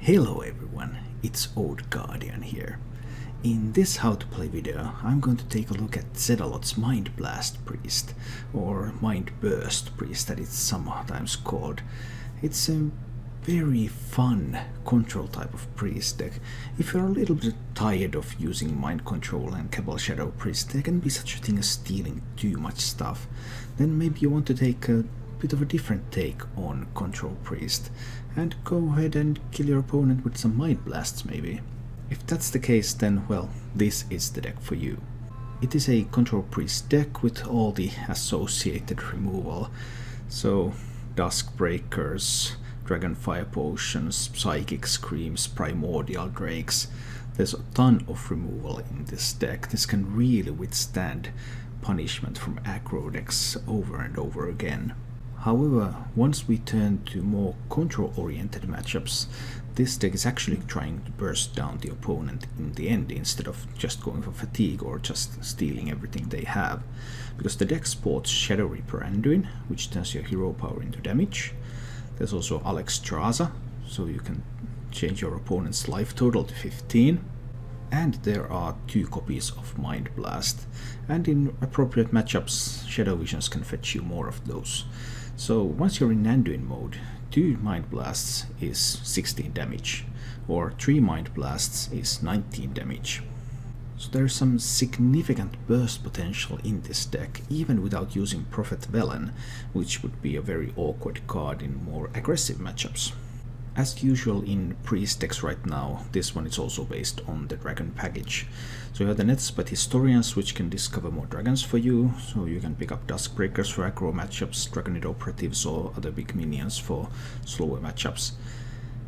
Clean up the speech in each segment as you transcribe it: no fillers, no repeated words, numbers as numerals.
Hello everyone, it's Old Guardian here. In this how to play video, I'm going to take a look at Zetalot's Mind Blast Priest, or Mind Burst Priest that it's sometimes called. It's a very fun control type of priest deck. If you're a little bit tired of using mind control and Cabal Shadow Priest, there can be such a thing as stealing too much stuff. Then maybe you want to take a bit of a different take on Control Priest and go ahead and kill your opponent with some Mind Blasts maybe. If that's the case, then well, this is the deck for you. It is a Control Priest deck with all the associated removal, so Duskbreakers, Dragonfire Potions, Psychic Screams, Primordial Drakes. There's a ton of removal in this deck. This can really withstand punishment from aggro decks over and over again. However, once we turn to more control-oriented matchups, this deck is actually trying to burst down the opponent in the end instead of just going for fatigue or just stealing everything they have. Because the deck sports Shadow Reaper Anduin, which turns your hero power into damage. There's also Alexstrasza, so you can change your opponent's life total to 15. And there are 2 copies of Mind Blast, and in appropriate matchups, Shadow Visions can fetch you more of those. So once you're in Anduin mode, 2 Mind Blasts is 16 damage, or 3 Mind Blasts is 19 damage. So there's some significant burst potential in this deck, even without using Prophet Velen, which would be a very awkward card in more aggressive matchups. As usual in priest decks right now, this one is also based on the dragon package. So you have the Netspite Historians, which can discover more dragons for you, so you can pick up Duskbreakers for aggro matchups, Dragonid Operatives or other big minions for slower matchups.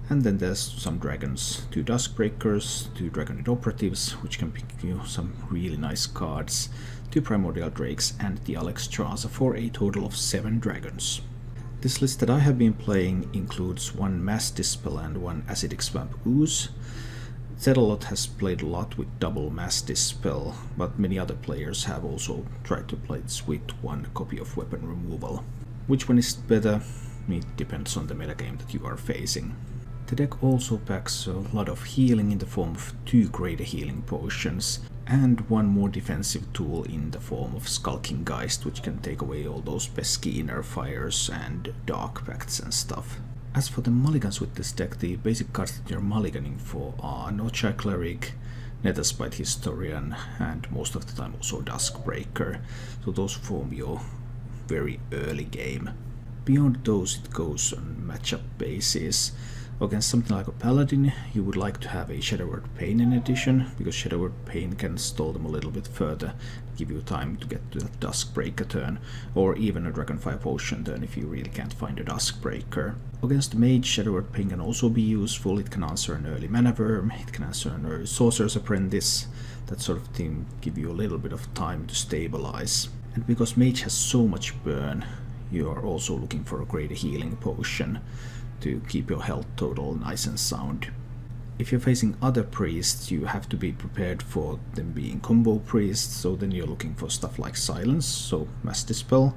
And then there's some dragons, 2 Duskbreakers, 2 Dragonid Operatives, which can pick you some really nice cards, 2 Primordial Drakes and the Alexstrasza for a total of 7 dragons. This list that I have been playing includes 1 Mass Dispel and 1 Acidic Swamp Ooze. Zetalot has played a lot with double Mass Dispel, but many other players have also tried to play this with 1 copy of Weapon Removal. Which one is better? It depends on the metagame that you are facing. The deck also packs a lot of healing in the form of 2 greater healing potions, and 1 more defensive tool in the form of Skulking Geist, which can take away all those pesky inner fires and dark pacts and stuff. As for the mulligans with this deck, the basic cards that you're mulliganing for are Nocha Cleric, Netherspite Historian, and most of the time also Duskbreaker, so those form your very early game. Beyond those it goes on matchup basis. Against something like a Paladin, you would like to have a Shadow Word Pain in addition, because Shadow Word Pain can stall them a little bit further, give you time to get to that Duskbreaker turn, or even a Dragonfire Potion turn if you really can't find a Duskbreaker. Against Mage, Shadow Word Pain can also be useful. It can answer an early Mana Worm, it can answer an early Sorcerer's Apprentice, that sort of thing, give you a little bit of time to stabilize. And because Mage has so much burn, you are also looking for a greater healing potion to keep your health total nice and sound. If you're facing other priests, you have to be prepared for them being combo priests, so then you're looking for stuff like Silence, so Mass Dispel.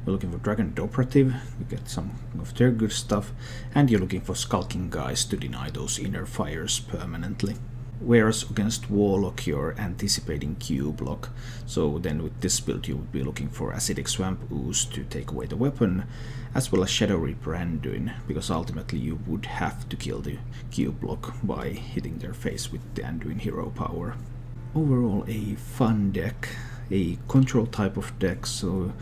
You're looking for Dragonid Operative, you get some of their good stuff, and you're looking for Skulking Geist to deny those inner fires permanently. Whereas against Warlock you're anticipating Q block, so then with this build you would be looking for Acidic Swamp Ooze to take away the weapon, as well as Shadow Reaper Anduin, because ultimately you would have to kill the Q block by hitting their face with the Anduin hero power. Overall a fun deck, a control type of deck, so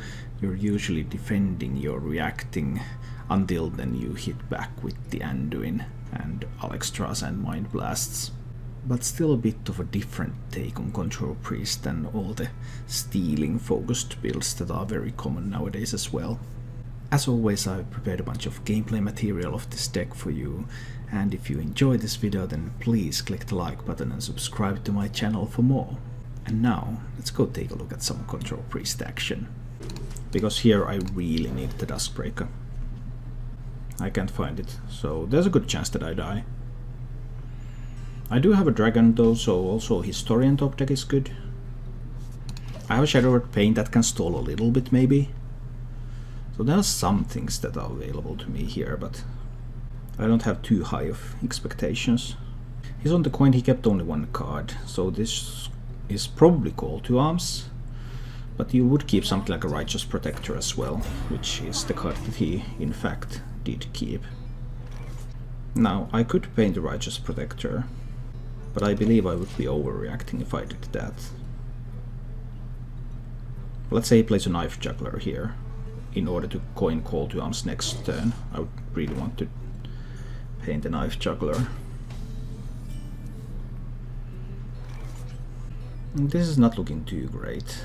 you're usually defending, you're reacting, until then you hit back with the Anduin and Alexstrasza and Mind Blasts. But still a bit of a different take on Control Priest than all the stealing focused builds that are very common nowadays as well. As always, I've prepared a bunch of gameplay material of this deck for you, and if you enjoyed this video then please click the like button and subscribe to my channel for more. And now, let's go take a look at some Control Priest action. Because here I really need the Duskbreaker. I can't find it, so there's a good chance that I die. I do have a dragon though, so also Historian top deck is good. I have a Shadow Word Pain that can stall a little bit maybe. So there are some things that are available to me here, but I don't have too high of expectations. He's on the coin, he kept only one card, so this is probably Call to Arms. But you would keep something like a Righteous Protector as well, which is the card that he, in fact, did keep. Now, I could paint the Righteous Protector, but I believe I would be overreacting if I did that. Let's say he plays a Knife Juggler here. In order to coin Call to Arms next turn, I would really want to paint the Knife Juggler. And this is not looking too great.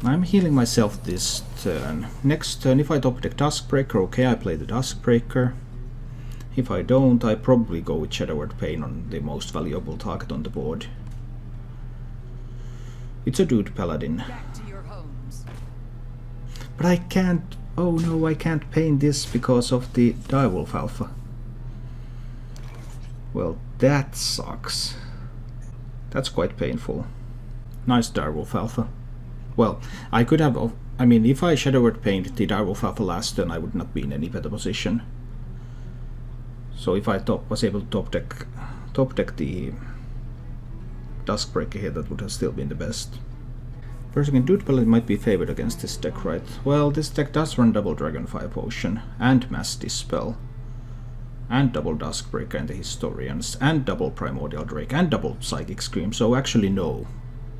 I'm healing myself this turn. Next turn, if I top deck Duskbreaker, okay, I play the Duskbreaker. If I don't, I probably go with Shadow Word Pain on the most valuable target on the board. It's a dude Paladin. But I can't... oh no, I can't paint this because of the Direwolf Alpha. Well, that sucks. That's quite painful. Nice Direwolf Alpha. Well, I could have... I mean, if I Shadow Word Paint the Direwolf Alpha last turn, I would not be in any better position. So if I was able to top deck the Duskbreaker here, that would have still been the best. First again, Dude Paladin might be favored against this deck, right? Well, this deck does run double Dragonfire Potion, and Mass Dispel, and double Duskbreaker and the Historians, and double Primordial Drake, and double Psychic Scream, so actually no.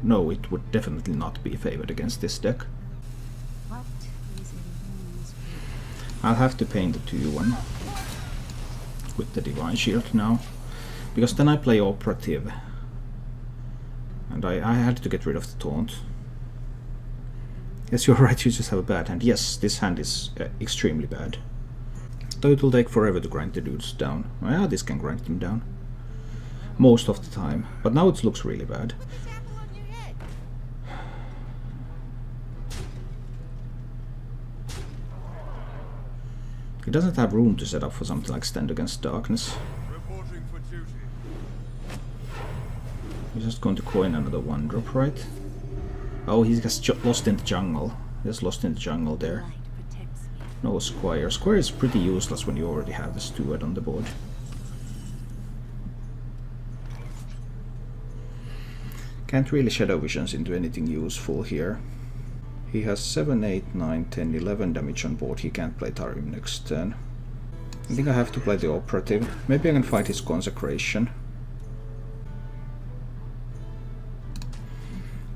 No, it would definitely not be favored against this deck. I'll have to paint the 2-1 with the Divine Shield now, because then I play Operative, and I had to get rid of the Taunt. Yes, you're right, you just have a bad hand. Yes, this hand is extremely bad. Though it will take forever to grind the dudes down. Well, this can grind them down. Most of the time, but now it looks really bad. He doesn't have room to set up for something like Stand Against Darkness. He's just going to coin another 1-drop, right? Oh, he has lost in the jungle. He has lost in the jungle there. No Squire. Squire is pretty useless when you already have the Steward on the board. Can't really Shadow Visions into anything useful here. He has 7, 8, 9, 10, 11 damage on board. He can't play Tarim next turn. I think I have to play the Operative. Maybe I can fight his Consecration.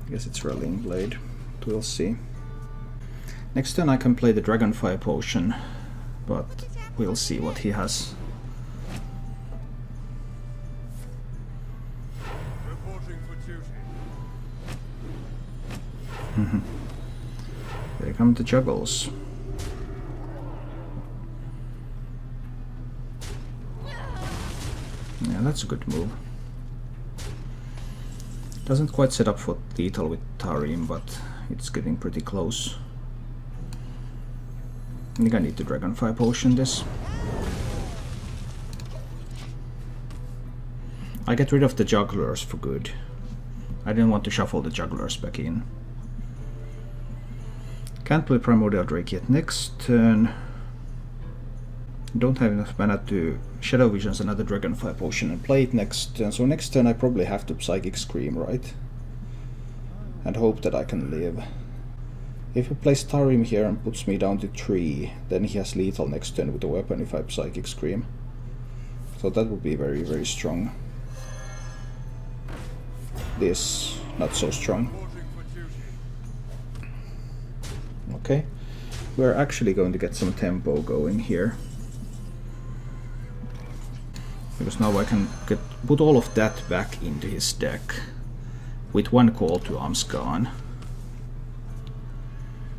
I guess it's Rallying Blade. We'll see. Next turn I can play the Dragonfire Potion, but we'll see what he has. Here come the Juggles. Yeah, that's a good move. Doesn't quite set up for lethal with Tarim, but it's getting pretty close. I think I need to Dragonfire Potion this. I get rid of the Jugglers for good. I didn't want to shuffle the Jugglers back in. Can't play Primordial Drake yet. Next turn, don't have enough mana to Shadow Visions another Dragonfire Potion and play it next turn. So next turn I probably have to Psychic Scream, right? And hope that I can live. If he plays Tarim here and puts me down to 3, then he has lethal next turn with a weapon if I Psychic Scream. So that would be very, very strong. This, not so strong. Okay, we're actually going to get some tempo going here. Because now I can put all of that back into his deck with 1 Call to Arms gone.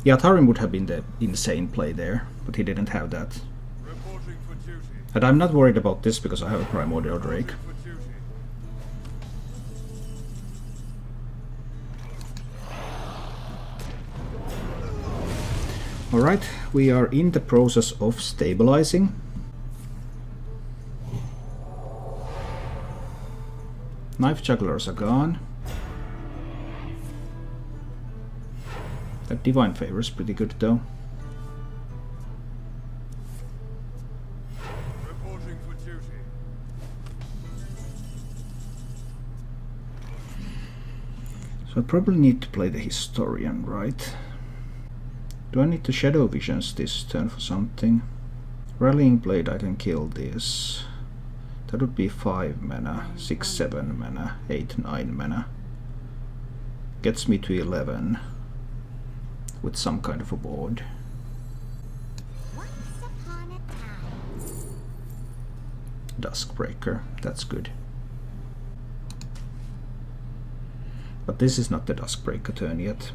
Yeah, Tarim would have been the insane play there, but he didn't have that. And I'm not worried about this because I have a Primordial Drake. Alright, we are in the process of stabilizing. Knife Jugglers are gone. That Divine Favor is pretty good though. So I probably need to play the Historian, right? Do I need to Shadow Visions this turn for something? Rallying Blade, I can kill this. That would be 5 mana, 6, 7 mana, 8, 9 mana. Gets me to 11 with some kind of a board. Duskbreaker, that's good. But this is not the Duskbreaker turn yet.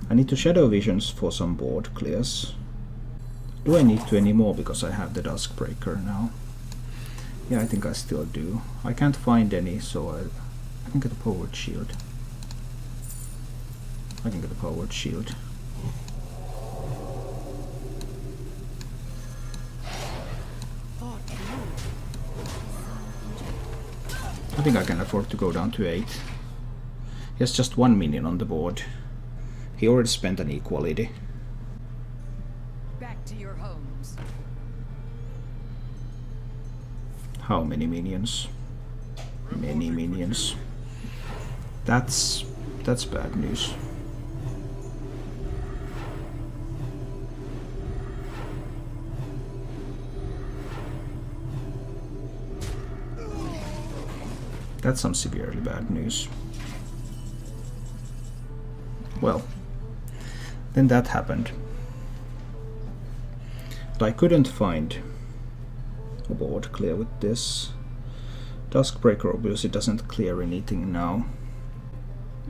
I need to Shadow Visions for some board clears. Do I need to anymore because I have the Duskbreaker now? Yeah, I think I still do. I can't find any, so I can get a Powered Shield. I can get a Powered Shield. I think I can afford to go down to 8. He has just 1 minion on the board. He already spent an equality. Back to your homes. How many minions? Many minions. That's bad news. That's some severely bad news. Well, then that happened. But I couldn't find a board clear with this. Duskbreaker obviously doesn't clear anything now.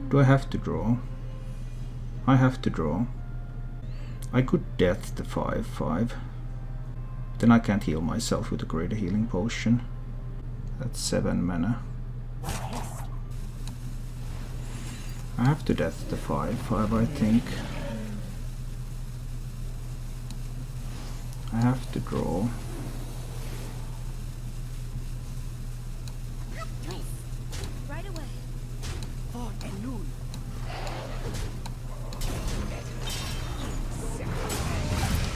Do I have to draw? I have to draw. I could death the 5/5. Then I can't heal myself with a greater healing potion. That's 7 mana. I have to death the 5/5, I think. I have to draw. Right away.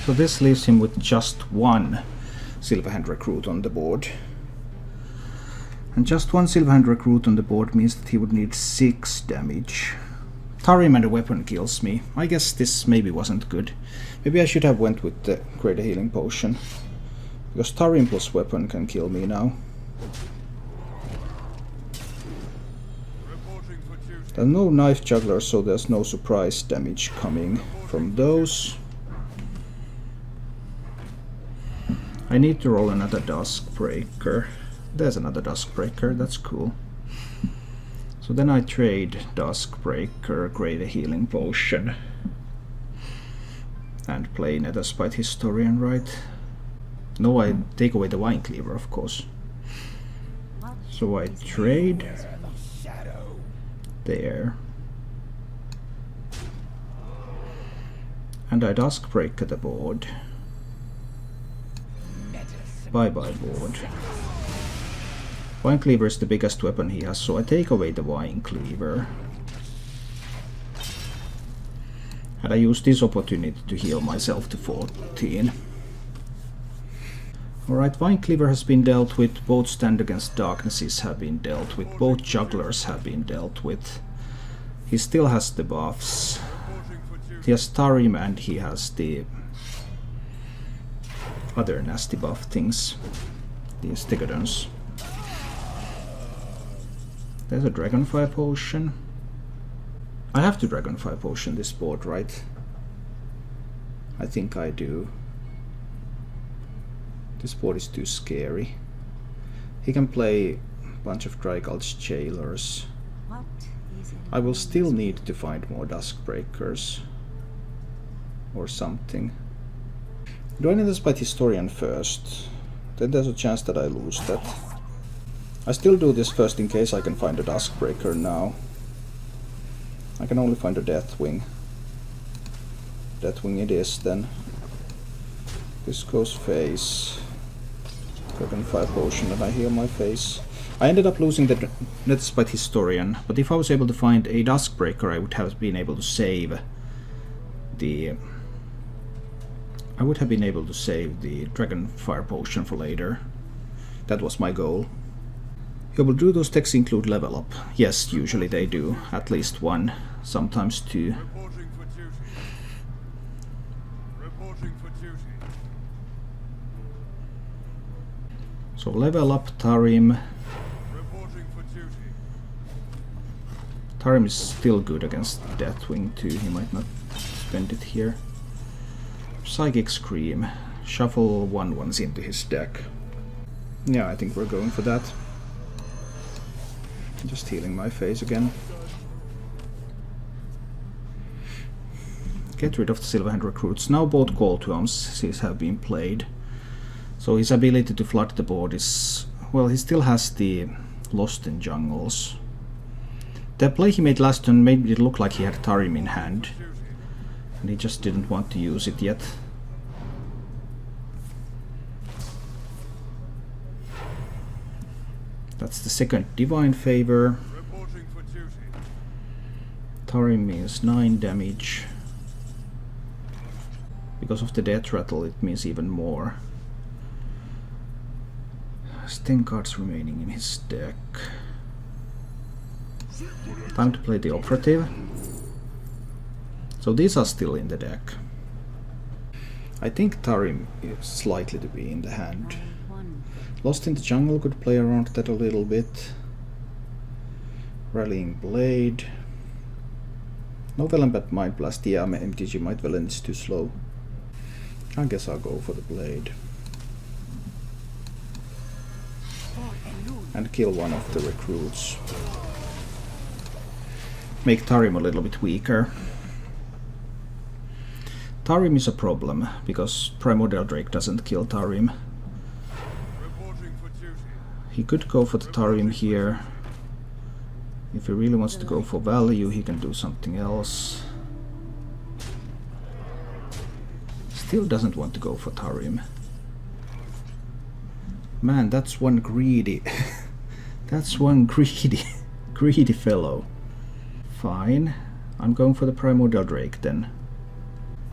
So this leaves him with just 1 Silverhand Recruit on the board. And just 1 Silverhand Recruit on the board means that he would need 6 damage. Tarim and a weapon kills me. I guess this maybe wasn't good. Maybe I should have went with the Greater Healing Potion. Because Tarim plus weapon can kill me now. There's no Knife Juggler, so there's no surprise damage coming from those. I need to roll another Duskbreaker. There's another Duskbreaker, that's cool. So then I trade Duskbreaker, Greater Healing Potion. And play Netherspite Historian, right? No, I take away the Vine Cleaver, of course. So I trade there. And I Duskbreaker the board. Bye bye board. Vine Cleaver is the biggest weapon he has, so I take away the Vine Cleaver. And I use this opportunity to heal myself to 14. Alright, Vine Cleaver has been dealt with, both Stand Against Darknesses have been dealt with, both Jugglers have been dealt with. He still has the buffs. He has Tarim and he has the other nasty buff things. These Stegodons. There's a Dragonfire Potion. I have to Dragonfire Potion this board, right? I think I do. This board is too scary. He can play a bunch of Drygal's Jailers. I will still need to find more Duskbreakers. Or something. Do I need to fight Historian first? Then there's a chance that I lose that. I still do this first in case I can find a Duskbreaker now. I can only find a Deathwing. Deathwing it is then. This goes face. Dragonfire Potion and I heal my face. I ended up losing the Netherspite Historian, but if I was able to find a Duskbreaker I would have been able to save the... I would have been able to save the Dragonfire Potion for later. That was my goal. Yeah, well, do those decks include level up? Yes, usually they do. At least one, sometimes two. Reporting for duty. Reporting for duty. So level up Tarim. Reporting for duty. Tarim is still good against Deathwing too. He might not spend it here. Psychic Scream. Shuffle 1/1s into his deck. Yeah, I think we're going for that. Just healing my face again. Get rid of the Silverhand recruits. Now both Call to Arms have been played. So his ability to flood the board is... well, he still has the Lost in Jungles. The play he made last turn made it look like he had Tarim in hand. And he just didn't want to use it yet. That's the second Divine Favor. Reporting for duty. Tarim means 9 damage. Because of the Death Rattle it means even more. Has 10 cards remaining in his deck. Time to play the Operative. So these are still in the deck. I think Tarim is likely to be in the hand. Lost in the Jungle could play around that a little bit. Rallying Blade. No Velenbat Mind Blast. Yeah, MTG Might Velen is too slow. I guess I'll go for the Blade. And kill one of the recruits. Make Tarim a little bit weaker. Tarim is a problem, because Primordial Drake doesn't kill Tarim. He could go for the Tarim here. If he really wants to go for value, he can do something else. Still doesn't want to go for Tarim. Man, that's one greedy... that's one greedy fellow. Fine. I'm going for the Primordial Drake then.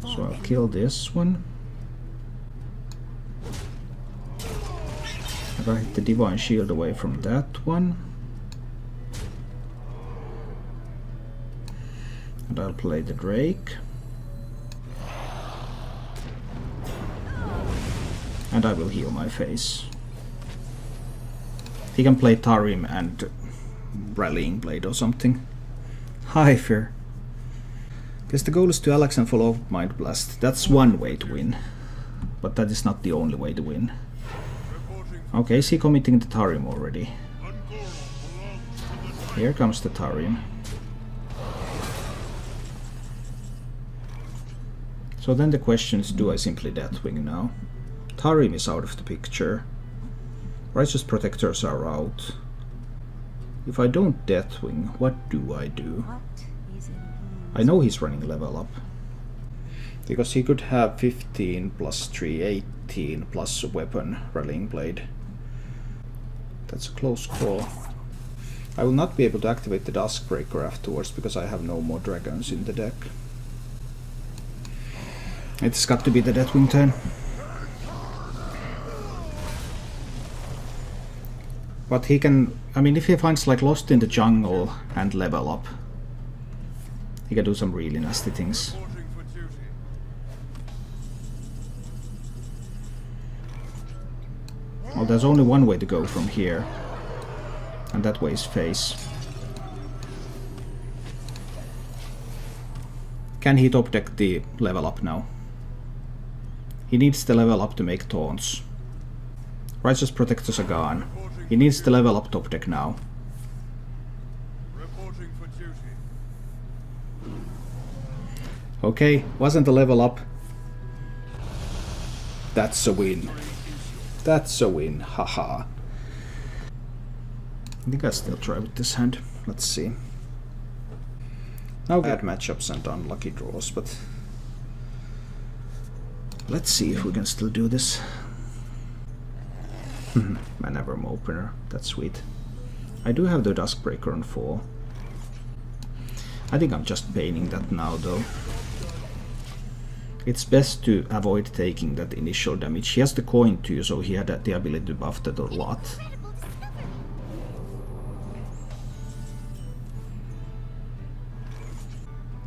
So I'll kill this one. I gotta hit the Divine Shield away from that one. And I'll play the Drake. And I will heal my face. He can play Tarim and Rallying Blade or something. Hi, Fear. Guess the goal is to Alex and follow up Mind Blast. That's one way to win. But that is not the only way to win. Okay, is he committing the Tarim already? Here comes the Tarim. So then the question is, do I simply Deathwing now? Tarim is out of the picture. Righteous Protectors are out. If I don't Deathwing, what do I do? I know he's running level up. Because he could have 15 plus 3, 18 plus a weapon, Rallying Blade. That's a close call. I will not be able to activate the Duskbreaker afterwards because I have no more dragons in the deck. It's got to be the Deathwing turn. But he can... I mean, if he finds like Lost in the Jungle and level up, he can do some really nasty things. Well, there's only one way to go from here. And that way is face. Can he top deck the level up now? He needs the level up to make taunts. Righteous Protectors are gone. He needs the level up top deck now. Okay, wasn't a level up. That's a win. That's a win, haha. I think I'll still try with this hand. Let's see. Now bad matchups and unlucky draws, but let's see if we can still do this. Manavram opener, that's sweet. I do have the Duskbreaker on 4. I think I'm just paining that now though. It's best to avoid taking that initial damage. He has the coin too, so he had the ability to buff that a lot.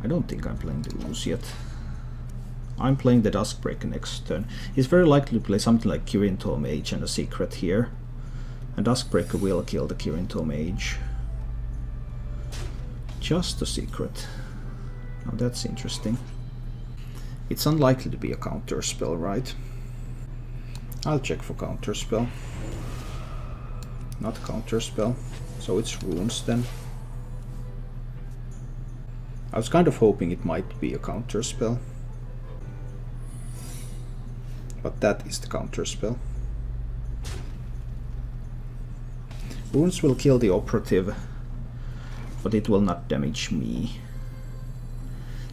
I don't think I'm playing the Ooze yet. I'm playing the Duskbreaker next turn. He's very likely to play something like Kirinto Mage and a Secret here. And Duskbreaker will kill the Kirinto Mage. Just a Secret. Now that's interesting. It's unlikely to be a counter spell, right? I'll check for counter spell. Not counter spell. So it's runes then. I was kind of hoping it might be a counter spell. But that is the counter spell. Runes will kill the operative, but it will not damage me.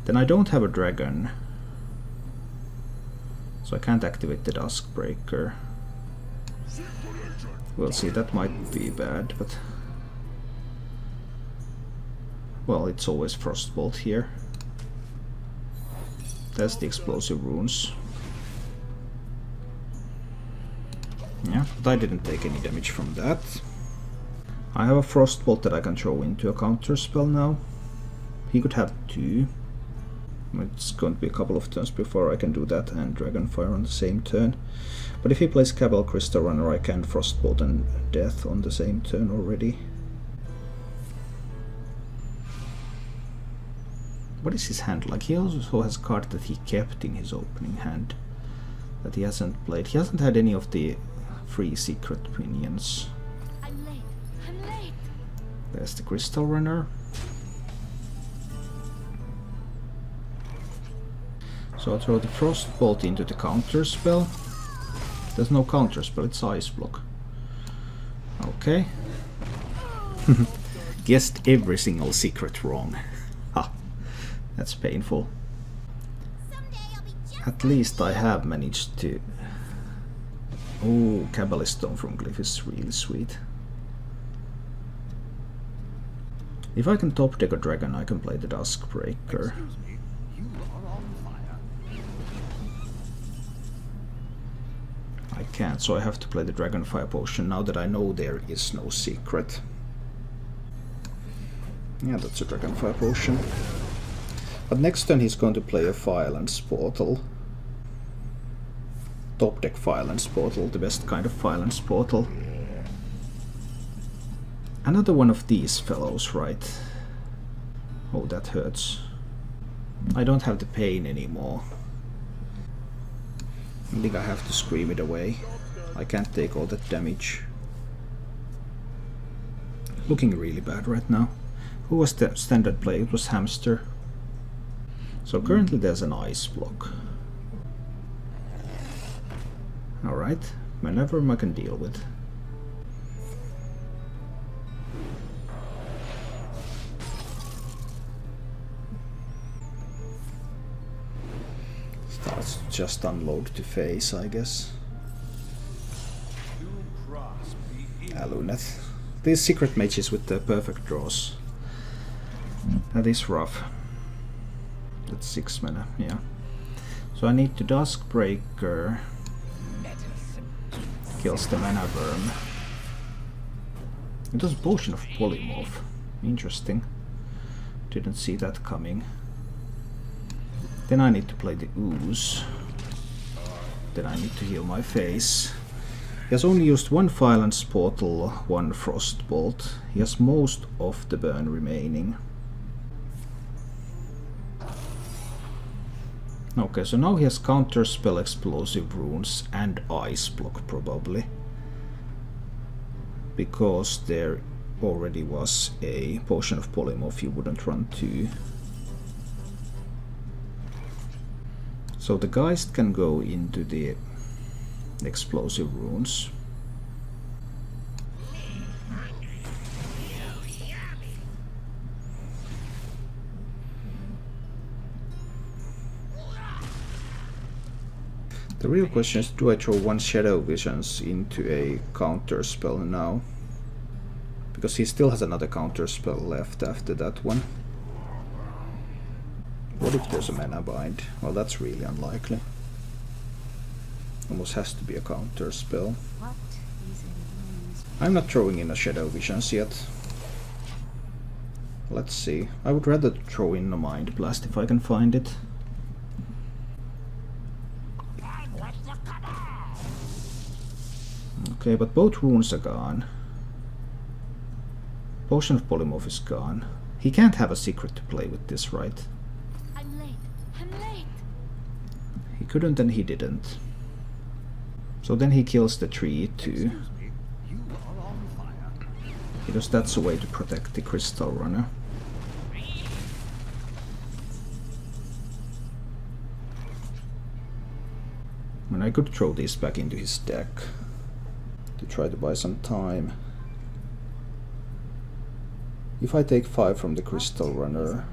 Then I don't have a dragon, so I can't activate the Duskbreaker. We'll see, that might be bad, but... well, it's always Frostbolt here. That's the explosive runes. Yeah, but I didn't take any damage from that. I have a Frostbolt that I can throw into a counter spell now. He could have two. It's going to be a couple of turns before I can do that and Dragonfire on the same turn. But if he plays Cabal Crystal Runner, I can Frostbolt and Death on the same turn already. What is his hand like? He also has a card that he kept in his opening hand that he hasn't played. He hasn't had any of the free secret minions. I'm late. I'm late. There's the Crystal Runner. So I'll throw the Frostbolt into the counter spell. There's no counter spell, it's Ice Block. Okay. Guessed every single secret wrong. Ha! That's painful. At least I have managed to... oh, Kabbalist Stone from Glyph is really sweet. If I can top deck a dragon, I can play the Duskbreaker. I can't, so I have to play the Dragonfire Potion now that I know there is no secret. Yeah, that's a Dragonfire Potion. But next turn he's going to play a Violence Portal. Top deck Violence Portal, the best kind of Violence Portal. Another one of these fellows, right? Oh, that hurts. I don't have the pain anymore. I think I have to scream it away. I can't take all that damage. Looking really bad right now. Who was the standard play? It was Hamster. So currently there's an Ice Block. Alright, whenever I can deal with. Starts to just unload to face, I guess. Alunet. These secret mages with the perfect draws. That is rough. That's 6 mana, yeah. So I need to Duskbreaker. Kills the mana worm. It does Potion of Polymorph. Interesting. Didn't see that coming. Then I need to play the Ooze. Then I need to heal my face. He has only used one Violence Portal, one Frostbolt. He has most of the burn remaining. Okay, so now he has Counter Spell, Explosive Runes and Ice Block probably. Because there already was a Potion of Polymorph, you wouldn't run 2. So the Geist can go into the Explosive Runes. The real question is, do I throw one Shadow Visions into a counter spell now? Because he still has another counter spell left after that one. What if there's a Mana Bind? Well, that's really unlikely. Almost has to be a counter spell. I'm not throwing in a Shadow Visions yet. Let's see. I would rather throw in a Mind Blast if I can find it. Okay, but both runes are gone. Potion of Polymorph is gone. He can't have a secret to play with this, right? I'm late. I'm late. He couldn't and he didn't. So then he kills the tree too. Because that's a way to protect the Crystal Runner. And I could throw these back into his deck to try to buy some time. If I take 5 from the Crystal Runner,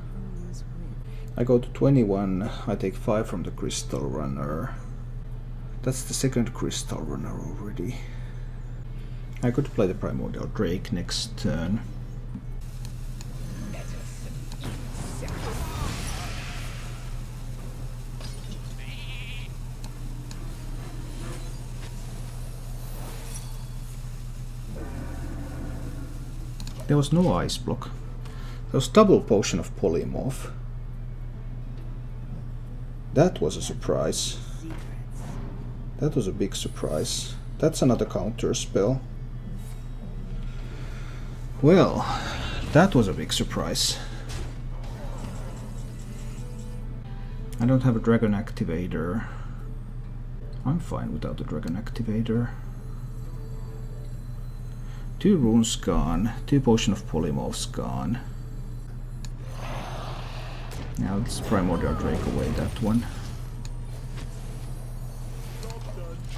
I go to 21, I take 5 from the Crystal Runner. That's the second Crystal Runner already. I could play the Primordial Drake next turn. There was no ice block. There was double Potion of Polymorph. That was a surprise. That was a big surprise. That's another counter spell. Well, that was a big surprise. I don't have a Dragon Activator. I'm fine without a Dragon Activator. 2 runes gone, 2 Potion of Polymorphs gone. Now let's Primordial Drake away that one.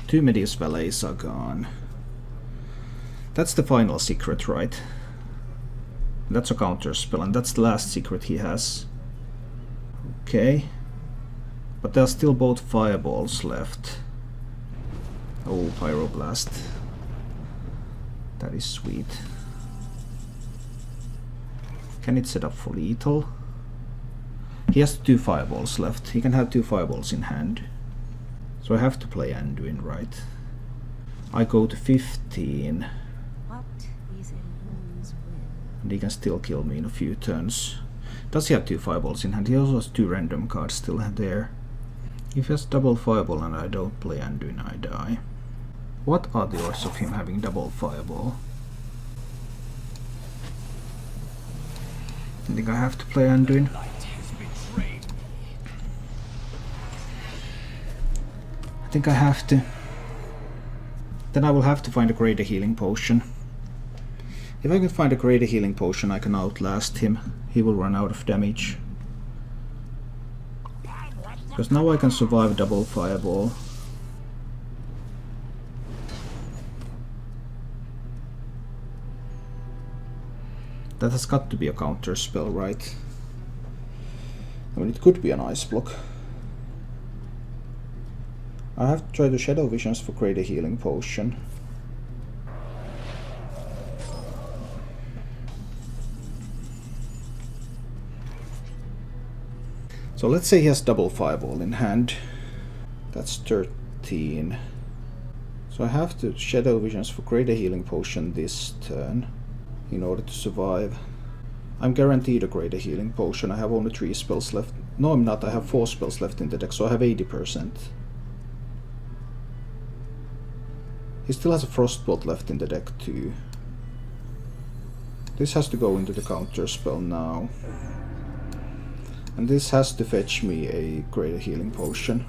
2 Medius Valets are gone. That's the final secret, right? That's a counter spell, and that's the last secret he has. Okay. But there are still both fireballs left. Oh, Pyroblast. That is sweet. Can it set up for lethal? He has 2 fireballs left. He can have 2 fireballs in hand. So I have to play Anduin, right? I go to 15. And he can still kill me in a few turns. Does he have 2 fireballs in hand? He also has 2 random cards still there. If he has double fireball and I don't play Anduin, I die. What are the odds of him having double fireball? I think I have to play Anduin. I think I have to. Then I will have to find a greater healing potion. If I can find a greater healing potion, I can outlast him. He will run out of damage. Because now I can survive double fireball. That has got to be a counter spell, right? I mean, it could be an ice block. I have to try the Shadow Visions for greater healing potion. So let's say he has double fireball in hand. That's 13. So I have to Shadow Visions for greater healing potion this turn in order to survive. I'm guaranteed a greater healing potion. I have only 3 spells left. No, I'm not. I have 4 spells left in the deck, so I have 80%. He still has a Frostbolt left in the deck too. This has to go into the counter spell now. And this has to fetch me a greater healing potion.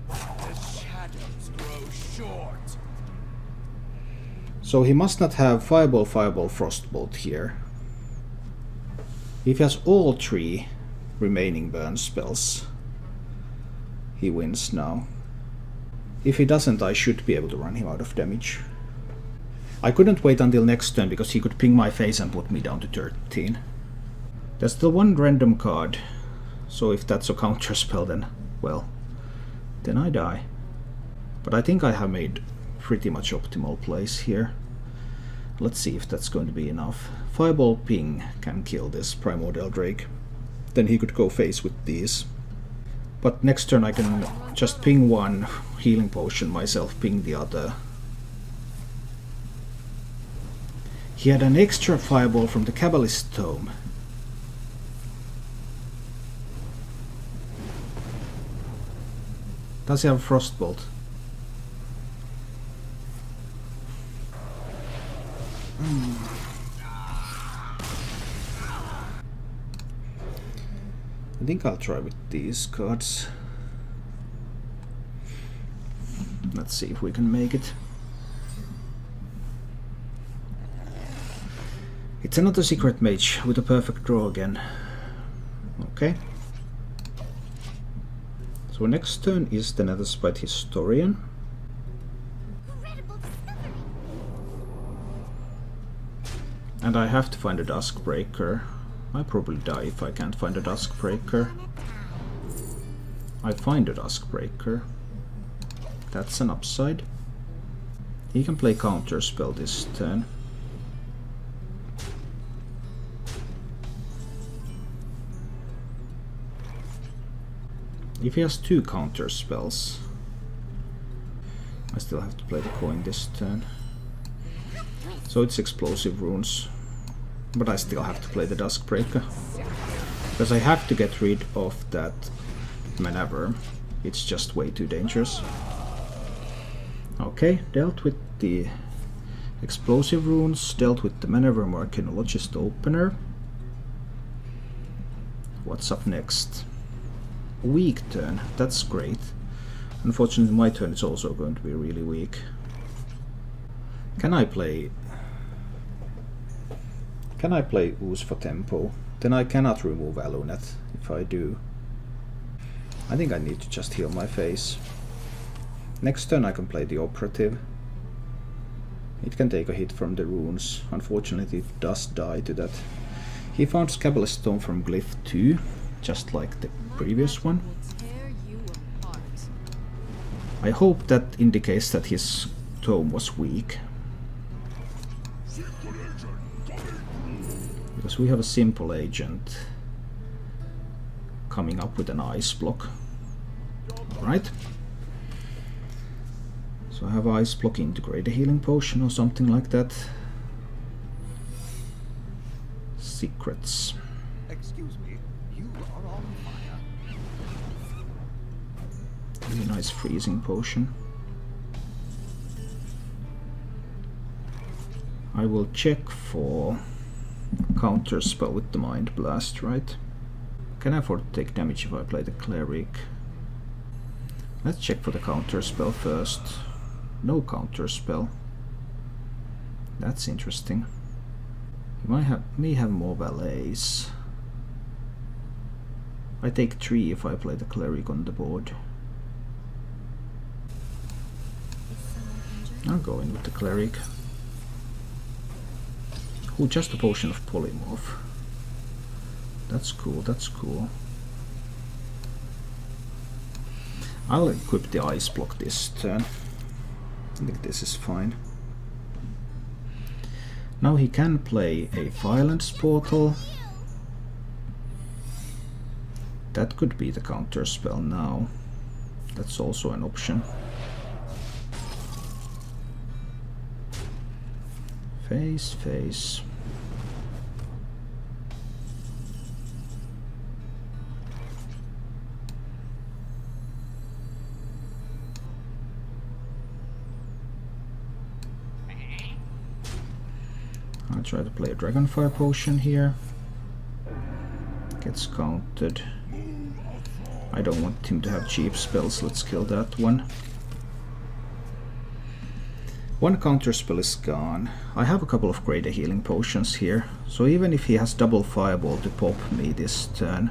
The shadows grow short. So he must not have Fireball, Fireball, Frostbolt here. If he has all 3 remaining burn spells, he wins now. If he doesn't, I should be able to run him out of damage. I couldn't wait until next turn because he could ping my face and put me down to 13. There's still 1 random card, so if that's a counter spell then, well, then I die. But I think I have made pretty much optimal plays here. Let's see if that's going to be enough. Fireball ping can kill this Primordial Drake. Then he could go face with these. But next turn I can just ping 1 healing potion myself, ping the other. He had an extra fireball from the Kabbalist tome. Does he have a frostbolt? I think I'll try with these cards. Let's see if we can make it. It's another secret mage with a perfect draw again. Okay. So next turn is the Netherspite Historian. And I have to find a Duskbreaker. I'll probably die if I can't find a Duskbreaker. I find a Duskbreaker. That's an upside. He can play Counterspell this turn. If he has 2 Counterspells, I still have to play the coin this turn. So it's Explosive Runes. But I still have to play the Duskbreaker. Because I have to get rid of that Maneuver. It's just way too dangerous. Okay, dealt with the Explosive Runes, dealt with the Maneuver Arcanologist Opener. What's up next? Weak turn, that's great. Unfortunately my turn is also going to be really weak. Can I play Ooze for tempo? Then I cannot remove Alunet if I do. I think I need to just heal my face. Next turn I can play the Operative. It can take a hit from the runes. Unfortunately it does die to that. He found Kabbalist Stone from Glyph 2, just like the previous one. I hope that indicates that his tome was weak. Because we have a simple agent coming up with an ice block. Alright. So I have ice block, integrate a healing potion or something like that. Secrets. Excuse me, you are on fire. Really nice freezing potion. I will check for Counterspell with the Mind Blast, right? Can I afford to take damage if I play the Cleric? Let's check for the Counterspell first. No Counterspell. That's interesting. You may have more valets. I take 3 if I play the Cleric on the board. I'll go in with the Cleric. Oh, just a potion of Polymorph. That's cool, that's cool. I'll equip the ice block this turn. I think this is fine. Now he can play a Violence Portal. That could be the Counterspell now. That's also an option. Face. I'll try to play a Dragonfire potion here. Gets countered. I don't want him to have cheap spells, let's kill that one. One Counterspell is gone. I have a couple of greater healing potions here, so even if he has double Fireball to pop me this turn,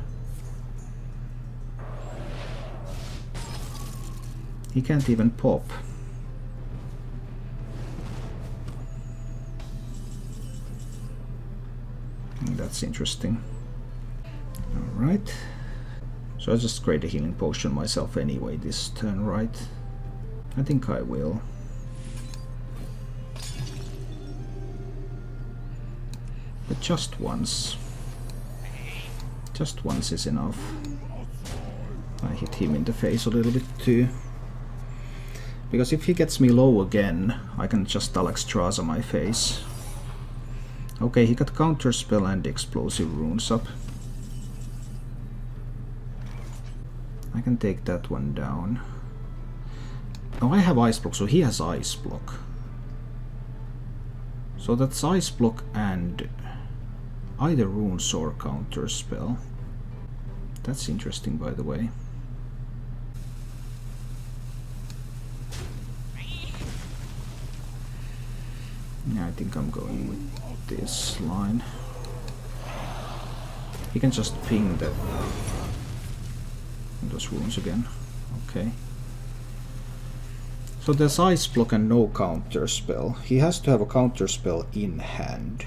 he can't even pop. That's interesting. Alright. So I just create a healing potion myself anyway this turn, right? I think I will. But just once. Just once is enough. I hit him in the face a little bit too. Because if he gets me low again, I can just Alexstrasza my face. Okay, he got counterspell and explosive runes up. I can take that one down. Oh, I have ice block, so he has ice block. So that's ice block and either runes or counterspell. That's interesting, by the way. Yeah, I think I'm going with this line. He can just ping those runes again. Okay. So there's ice block and no counter spell. He has to have a counter spell in hand.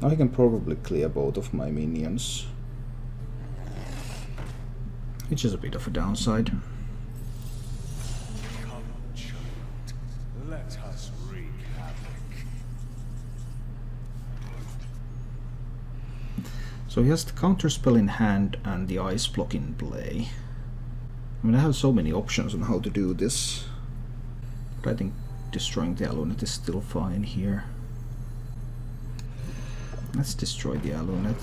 Now he can probably clear both of my minions, which is a bit of a downside. Let us wreak havoc. So he has the counter spell in hand and the ice block in play. I mean, I have so many options on how to do this, but I think destroying the Alunet is still fine here. Let's destroy the Alunet.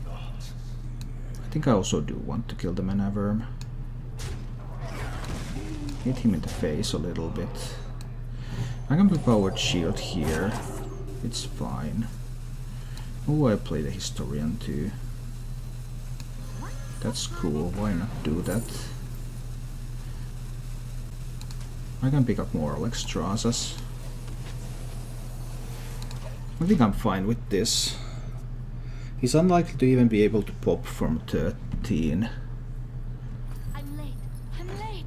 I think I also do want to kill the Mana Worm. Hit him in the face a little bit. I can play Powered Shield here. It's fine. Oh, I play the Historian too. That's cool, why not do that? I can pick up more Alexstraszas. I think I'm fine with this. He's unlikely to even be able to pop from 13. I'm late. I'm late.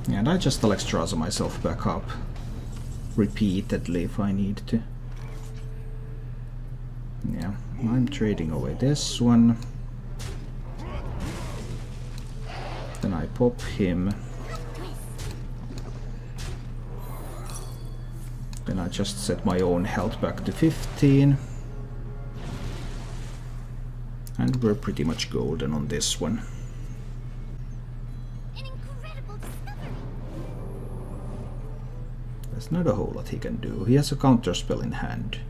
Yeah, and I just Alexstrasza myself back up repeatedly if I need to. Yeah, I'm trading away this one. Then I pop him. Then I just set my own health back to 15. And we're pretty much golden on this one. An incredible discovery. There's not a whole lot he can do. He has a counter spell in hand.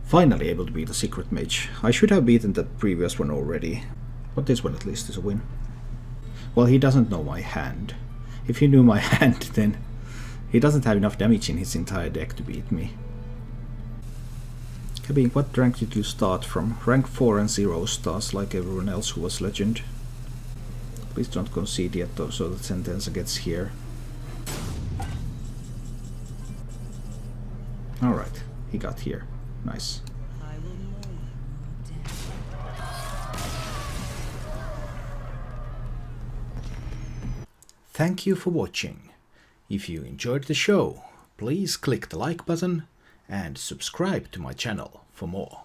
Finally able to beat a secret mage. I should have beaten that previous one already, but this one at least is a win. Well, he doesn't know my hand. If he knew my hand, then he doesn't have enough damage in his entire deck to beat me. Kevin, what rank did you start from? Rank 4 and 0 stars like everyone else who was legend. Please don't concede yet though, so that Sentenza gets here. Alright, he got here. Nice. Thank you for watching. If you enjoyed the show, please click the like button and subscribe to my channel for more.